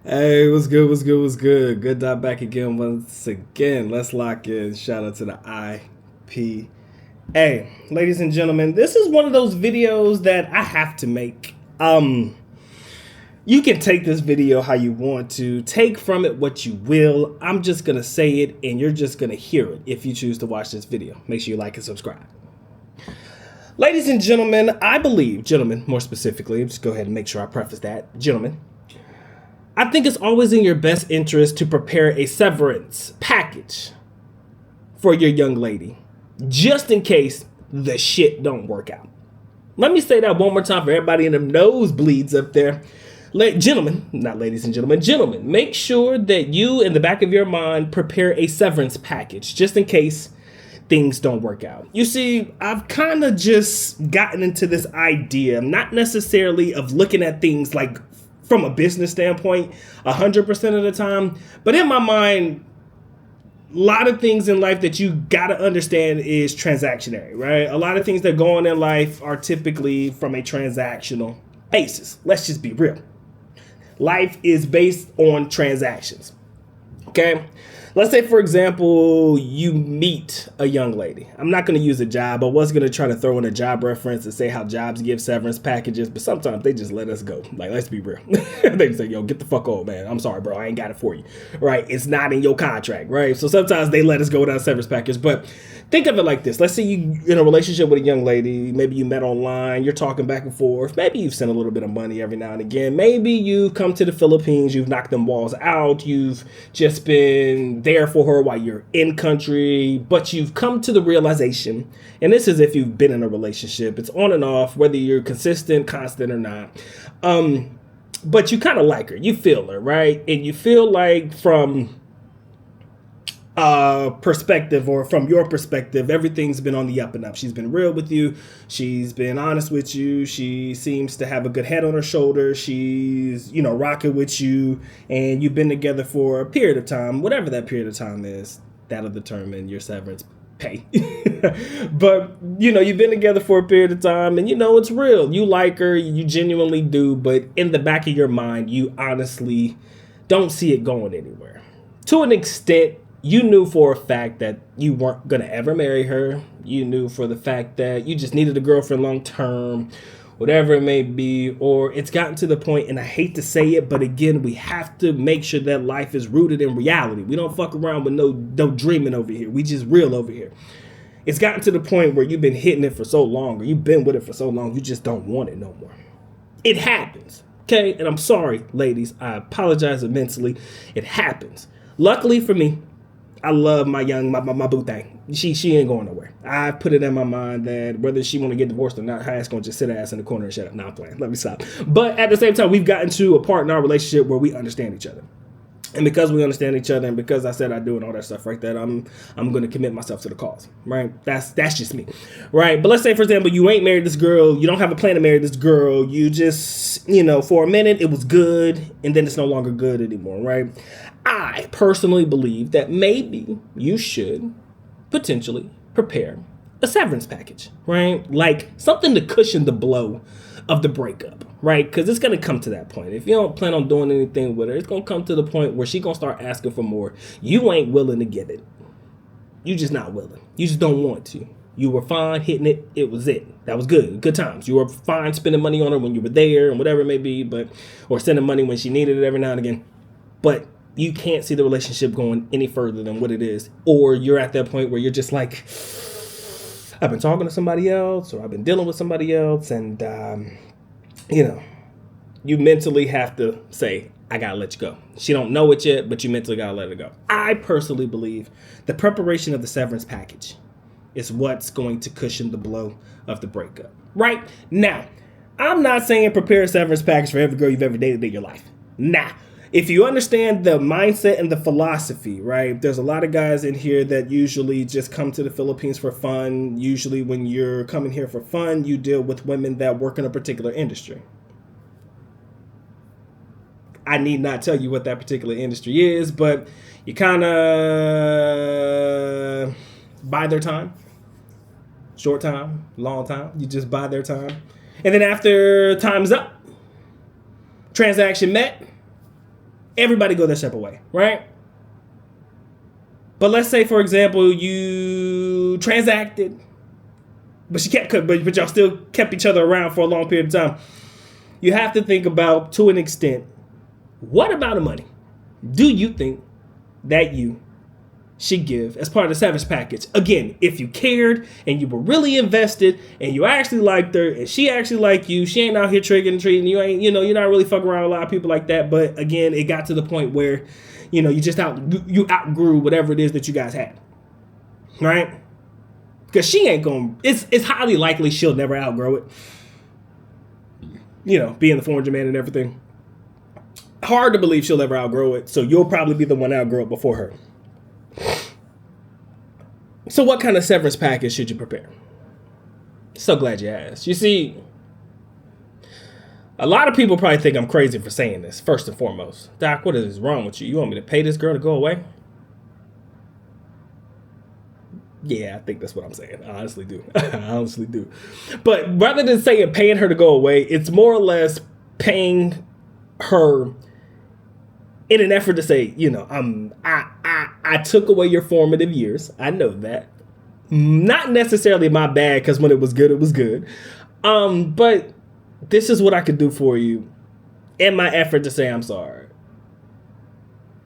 Hey, what's good? What's good? What's good? Good dot back again once again. Let's lock in. Shout out to the IP. Hey, ladies and gentlemen, this is one of those videos that I have to make. You can take this video how you want to, take from it what you will. I'm just gonna say it and you're just gonna hear it if you choose to watch this video. Make sure you like and subscribe. Ladies and gentlemen, I believe, gentlemen, more specifically, just go ahead and make sure I preface that, gentlemen, I think it's always in your best interest to prepare a severance package for your young lady, just in case the shit don't work out. Let me say that one more time for everybody in them nosebleeds up there. Gentlemen, not ladies and gentlemen, gentlemen, make sure that you, in the back of your mind, prepare a severance package, just in case things don't work out. You see, I've kind of just gotten into this idea, not necessarily of looking at things like from a business standpoint 100% of the time, but in my mind, a lot of things in life that you gotta understand is transactionary, right? A lot of things that go on in life are typically from a transactional basis. Let's just be real. Life is based on transactions, okay? Let's say, for example, you meet a young lady. I'm not going to use a job. I was going to try to throw in a job reference and say how jobs give severance packages, but sometimes they just let us go. Like, let's be real. They say, yo, get the fuck on, man. I'm sorry, bro. I ain't got it for you, right? It's not in your contract, right? So sometimes they let us go without a severance package, but think of it like this. Let's say you're in a relationship with a young lady. Maybe you met online. You're talking back and forth. Maybe you've sent a little bit of money every now and again. Maybe you've come to the Philippines. You've knocked them walls out. You've just been there for her while you're in country. But you've come to the realization, and this is if you've been in a relationship. It's on and off, whether you're consistent, constant, or not. But you kind of like her. You feel her, right? And you feel like from perspective, or from your perspective, everything's been on the up and up. She's been real with you. She's been honest with you. She seems to have a good head on her shoulder. She's, rocking with you, and you've been together for a period of time. Whatever that period of time is, that'll determine your severance pay. But, you've been together for a period of time, and it's real. You like her, you genuinely do, but in the back of your mind, you honestly don't see it going anywhere. To an extent, you knew for a fact that you weren't going to ever marry her. You knew for the fact that you just needed a girlfriend long term, whatever it may be. Or it's gotten to the point, and I hate to say it, but again, we have to make sure that life is rooted in reality. We don't fuck around with no dreaming over here. We just real over here. It's gotten to the point where you've been hitting it for so long, or you've been with it for so long, you just don't want it no more. It happens, okay? And I'm sorry, ladies. I apologize immensely. It happens. Luckily for me, I love my boo thing. She ain't going nowhere. I put it in my mind that whether she want to get divorced or not, her ass gonna just sit her ass in the corner and shut up. Nah, I'm playing. Let me stop. But at the same time, we've gotten to a part in our relationship where we understand each other. And because we understand each other, and because I said I do and all that stuff, right, that I'm going to commit myself to the cause, right? That's just me, right? But let's say, for example, you ain't married this girl. You don't have a plan to marry this girl. You just, for a minute, it was good, and then it's no longer good anymore, right? I personally believe that maybe you should potentially prepare a severance package, right? Like something to cushion the blow of the breakup, right? Because it's going to come to that point. If you don't plan on doing anything with her, it's going to come to the point where she's going to start asking for more. You ain't willing to give it. You just not willing. You just don't want to. You were fine hitting it. It was it. That was good. Good times. You were fine spending money on her when you were there and whatever it may be, or sending money when she needed it every now and again. But you can't see the relationship going any further than what it is. Or you're at that point where you're just like, I've been talking to somebody else, or I've been dealing with somebody else, and, you mentally have to say, I gotta let you go. She don't know it yet, but you mentally gotta let her go. I personally believe the preparation of the severance package is what's going to cushion the blow of the breakup. Right? Now, I'm not saying prepare a severance package for every girl you've ever dated in your life. Nah. If you understand the mindset and the philosophy, right, there's a lot of guys in here that usually just come to the Philippines for fun. Usually when you're coming here for fun, you deal with women that work in a particular industry. I need not tell you what that particular industry is, but you kind of buy their time. Short time, long time. You just buy their time. And then after time's up, transaction met, Everybody go their separate way, right? But let's say, for example, you transacted, but y'all still kept each other around for a long period of time. You have to think about, to an extent, what amount of money do you think that you should give as part of the severance package? Again, if you cared and you were really invested and you actually liked her and she actually liked you, she ain't out here tricking and treating you, ain't, you're not really fucking around with a lot of people like that. But again, it got to the point where, you outgrew whatever it is that you guys had, right? Because she ain't going. It's highly likely she'll never outgrow it. Being the 400 man and everything. Hard to believe she'll ever outgrow it. So you'll probably be the one to outgrow it before her. So what kind of severance package should you prepare? So glad you asked. You see, a lot of people probably think I'm crazy for saying this, first and foremost. Doc, what is wrong with you? You want me to pay this girl to go away? Yeah, I think that's what I'm saying. I honestly do. But rather than saying paying her to go away, it's more or less paying her in an effort to say, I took away your formative years. I know that. Not necessarily my bad, because when it was good, it was good. But this is what I could do for you in my effort to say I'm sorry.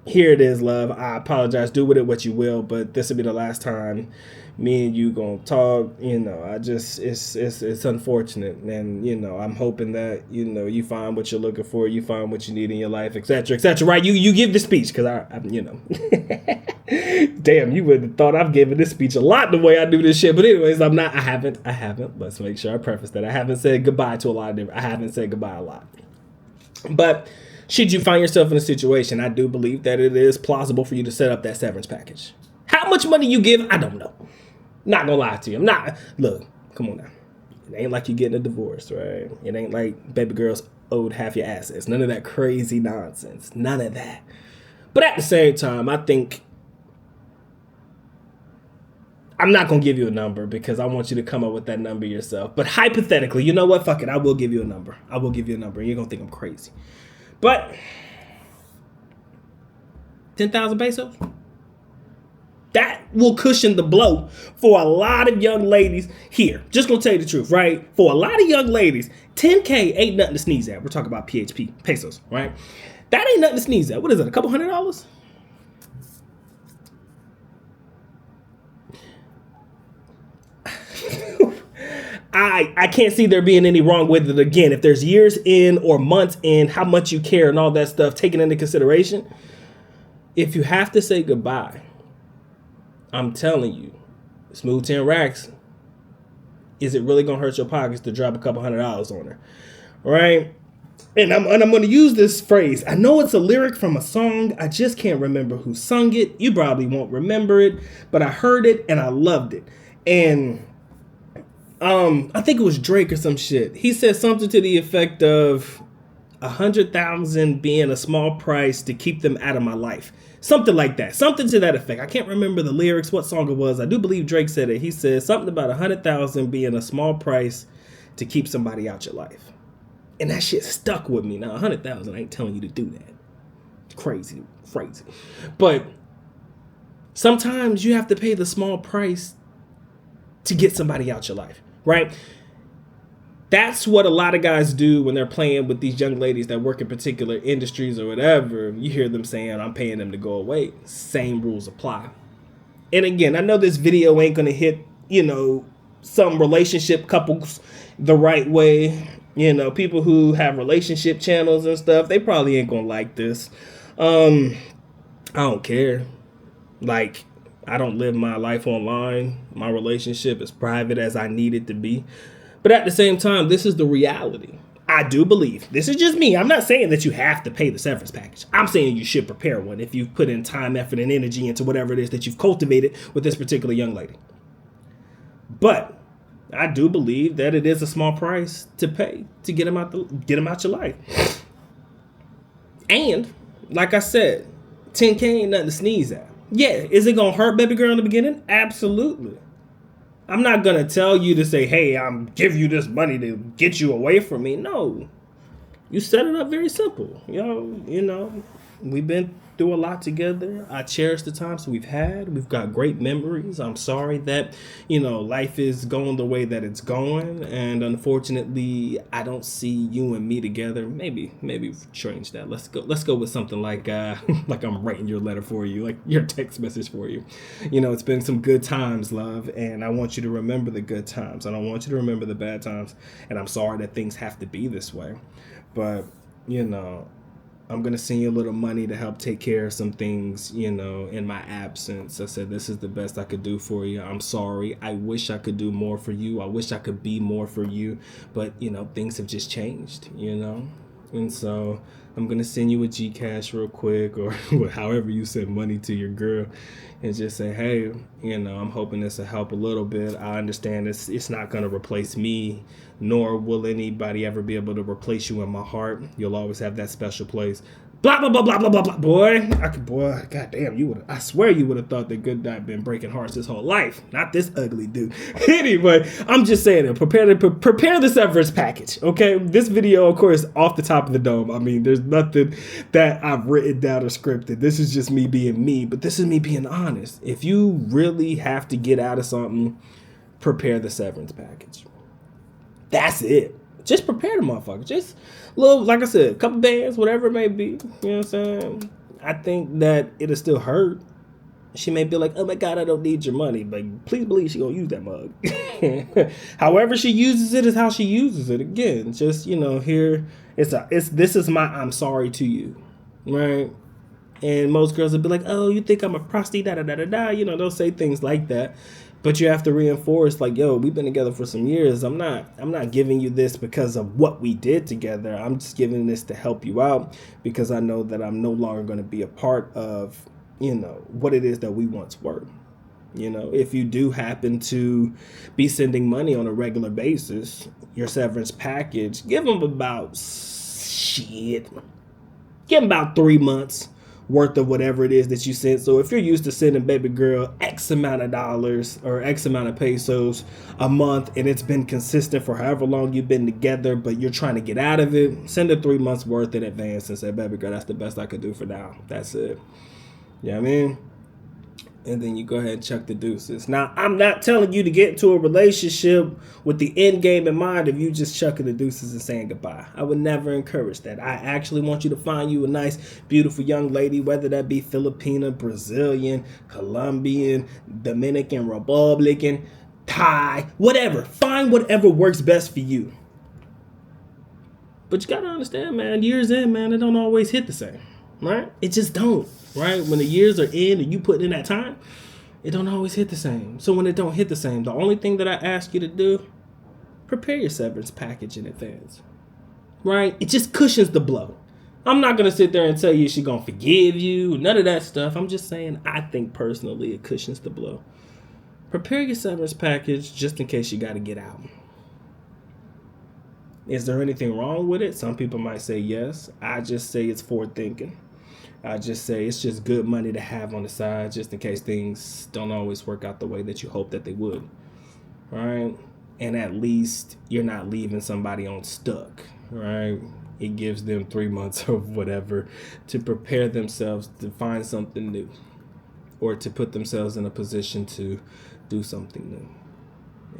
Here it is, love. I apologize. Do with it what you will, but this will be the last time me and you gonna talk. It's unfortunate, and I'm hoping that you find what you're looking for, you find what you need in your life, etc., etc. Right? You give the speech, because I damn, you would have thought I've given this speech a lot the way I do this shit. But anyways, I'm not. I haven't. Let's make sure I preface that I haven't said goodbye to a lot of different. I haven't said goodbye a lot, but. Should you find yourself in a situation, I do believe that it is plausible for you to set up that severance package. How much money you give, I don't know. Not gonna lie to you. Look, come on now. It ain't like you're getting a divorce, right? It ain't like baby girls owed half your assets. None of that crazy nonsense. None of that. But at the same time, I think I'm not gonna give you a number because I want you to come up with that number yourself. But hypothetically, you know what? Fuck it. I will give you a number. And you're gonna think I'm crazy. But 10,000 pesos, that will cushion the blow for a lot of young ladies here. Just gonna tell you the truth, right? For a lot of young ladies, 10K ain't nothing to sneeze at. We're talking about PHP, pesos, right? That ain't nothing to sneeze at. What is it, a couple $100? I can't see there being any wrong with it. Again, if there's years in or months in, how much you care and all that stuff taken into consideration, if you have to say goodbye, I'm telling you, smooth 10 racks, is it really going to hurt your pockets to drop a couple $100 on her? Right? And I'm going to use this phrase. I know it's a lyric from a song. I just can't remember who sung it. You probably won't remember it, but I heard it and I loved it. And I think it was Drake or some shit. He said something to the effect of 100,000 being a small price to keep them out of my life. Something like that. Something to that effect. I can't remember the lyrics, what song it was. I do believe Drake said it. He said something about 100,000 being a small price to keep somebody out your life. And that shit stuck with me. Now, 100,000, I ain't telling you to do that. Crazy. But sometimes you have to pay the small price to get somebody out your life. Right? That's what a lot of guys do when they're playing with these young ladies that work in particular industries or whatever. You hear them saying, I'm paying them to go away. Same rules apply. And again, I know this video ain't going to hit, some relationship couples the right way. People who have relationship channels and stuff, they probably ain't going to like this. I don't care. I don't live my life online. My relationship is private as I need it to be. But at the same time, this is the reality. I do believe. This is just me. I'm not saying that you have to pay the severance package. I'm saying you should prepare one if you've put in time, effort, and energy into whatever it is that you've cultivated with this particular young lady. But I do believe that it is a small price to pay to get them out your life. And like I said, 10K ain't nothing to sneeze at. Yeah, is it going to hurt, baby girl, in the beginning? Absolutely. I'm not going to tell you to say, hey, I'm give you this money to get you away from me. No. You set it up very simple. We've been through a lot together. I cherish the times we've had. We've got great memories. I'm sorry that, life is going the way that it's going. And unfortunately, I don't see you and me together. Maybe change that. Let's go with something like like I'm writing your letter for you, like your text message for you. It's been some good times, love, and I want you to remember the good times. I don't want you to remember the bad times. And I'm sorry that things have to be this way. But, I'm going to send you a little money to help take care of some things, in my absence. I said, this is the best I could do for you. I'm sorry. I wish I could do more for you. I wish I could be more for you. But, things have just changed, And so I'm going to send you a Gcash real quick, or however you send money to your girl, and just say, hey, I'm hoping this will help a little bit. I understand it's not going to replace me, nor will anybody ever be able to replace you in my heart. You'll always have that special place. Blah, blah, blah, blah, blah, blah, blah. Boy, goddamn, I swear you would have thought that Good Night been breaking hearts his whole life. Not this ugly dude. Anyway, I'm just saying, prepare the severance package, okay? This video, of course, off the top of the dome. I mean, there's nothing that I've written down or scripted. This is just me being me, but this is me being honest. If you really have to get out of something, prepare the severance package. That's it. Just prepare the motherfucker. Just little, like I said, a couple bands, whatever it may be. You know what I'm saying? I think that it'll still hurt. She may be like, oh my God, I don't need your money. But please believe she gonna use that mug. However she uses it is how she uses it. Again, just, here, this is my I'm sorry to you. Right? And most girls will be like, oh, you think I'm a prosty, da-da-da-da-da. They'll say things like that. But you have to reinforce, like, yo, we've been together for some years. I'm not giving you this because of what we did together. I'm just giving this to help you out because I know that I'm no longer going to be a part of, what it is that we once were. If you do happen to be sending money on a regular basis, your severance package, give them about 3 months worth of whatever it is that you sent. So if you're used to sending baby girl X amount of dollars or X amount of pesos a month, and it's been consistent for however long you've been together, but you're trying to get out of it, send her 3 months worth in advance and say, baby girl, that's the best I could do for now. That's it. You know what I mean? And then you go ahead and chuck the deuces. Now, I'm not telling you to get into a relationship with the end game in mind if you just chucking the deuces and saying goodbye. I would never encourage that. I actually want you to find you a nice, beautiful young lady, whether that be Filipina, Brazilian, Colombian, Dominican Republican, Thai, whatever. Find whatever works best for you. But you got to understand, man, years in, man, it don't always hit the same, right? It just don't. Right? When the years are in and you put in that time, it don't always hit the same. So when it don't hit the same, the only thing that I ask you to do, prepare your severance package in advance. Right? It just cushions the blow. I'm not going to sit there and tell you she's going to forgive you. None of that stuff. I'm just saying I think personally it cushions the blow. Prepare your severance package just in case you got to get out. Is there anything wrong with it? Some people might say yes. I just say it's forward thinking. I just say it's just good money to have on the side just in case things don't always work out the way that you hope that they would. Right? And at least you're not leaving somebody on stuck. Right? It gives them 3 months of whatever to prepare themselves to find something new or to put themselves in a position to do something new.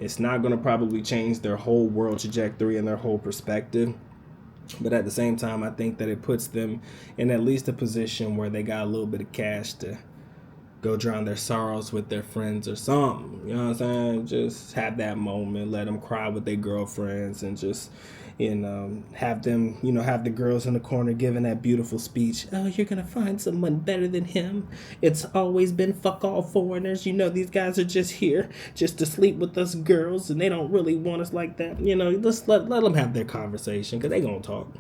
It's not going to probably change their whole world trajectory and their whole perspective. But at the same time, I think that it puts them in at least a position where they got a little bit of cash to go drown their sorrows with their friends or something. You know what I'm saying? Just have that moment, let them cry with their girlfriends and just, have them, have the girls in the corner giving that beautiful speech. Oh, you're going to find someone better than him. It's always been fuck all foreigners. These guys are just here just to sleep with us girls and they don't really want us like that. Just let them have their conversation because they going to talk.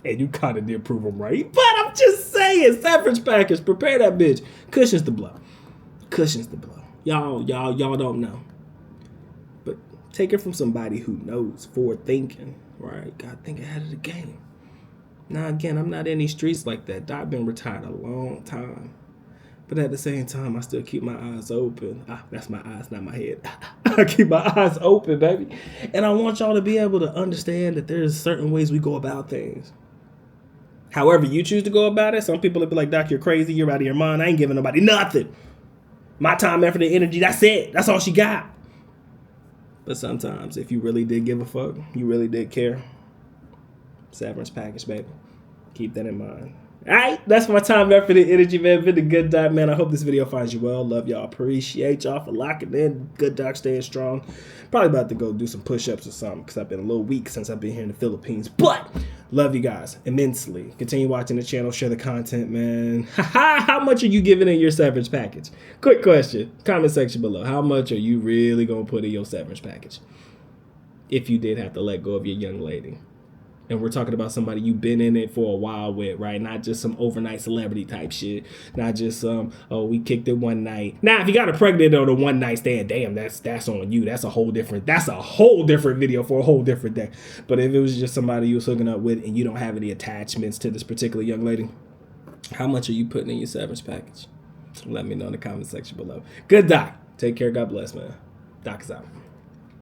And you kind of did prove them right. But I'm just saying, severance package, prepare that bitch. Cushions the blow. Cushions the blow. Y'all don't know. But take it from somebody who knows, forward thinking. Right? Gotta think ahead of the game. Now, again, I'm not in these streets like that. I've been retired a long time. But at the same time, I still keep my eyes open. That's my eyes, not my head. I keep my eyes open, baby. And I want y'all to be able to understand that there's certain ways we go about things. However you choose to go about it, some people will be like, Doc, you're crazy. You're out of your mind. I ain't giving nobody nothing. My time, effort, and energy, that's it. That's all she got. But sometimes, if you really did give a fuck, you really did care, severance package, baby. Keep that in mind. All right, that's my time, effort, and energy, man. Been a good doc, man. I hope this video finds you well. Love y'all. Appreciate y'all for locking in. Good doc, staying strong. Probably about to go do some push-ups or something because I've been a little weak since I've been here in the Philippines. But love you guys immensely. Continue watching the channel. Share the content, man. How much are you giving in your severance package? Quick question. Comment section below. How much are you really going to put in your severance package if you did have to let go of your young lady? And we're talking about somebody you've been in it for a while with, right? Not just some overnight celebrity type shit. Not just some, oh, we kicked it one night. Now, if you got her pregnant on a one night stand, damn, that's on you. That's a whole different video for a whole different day. But if it was just somebody you was hooking up with and you don't have any attachments to this particular young lady, how much are you putting in your severance package? Let me know in the comment section below. Good doc. Take care. God bless, man. Doc is out.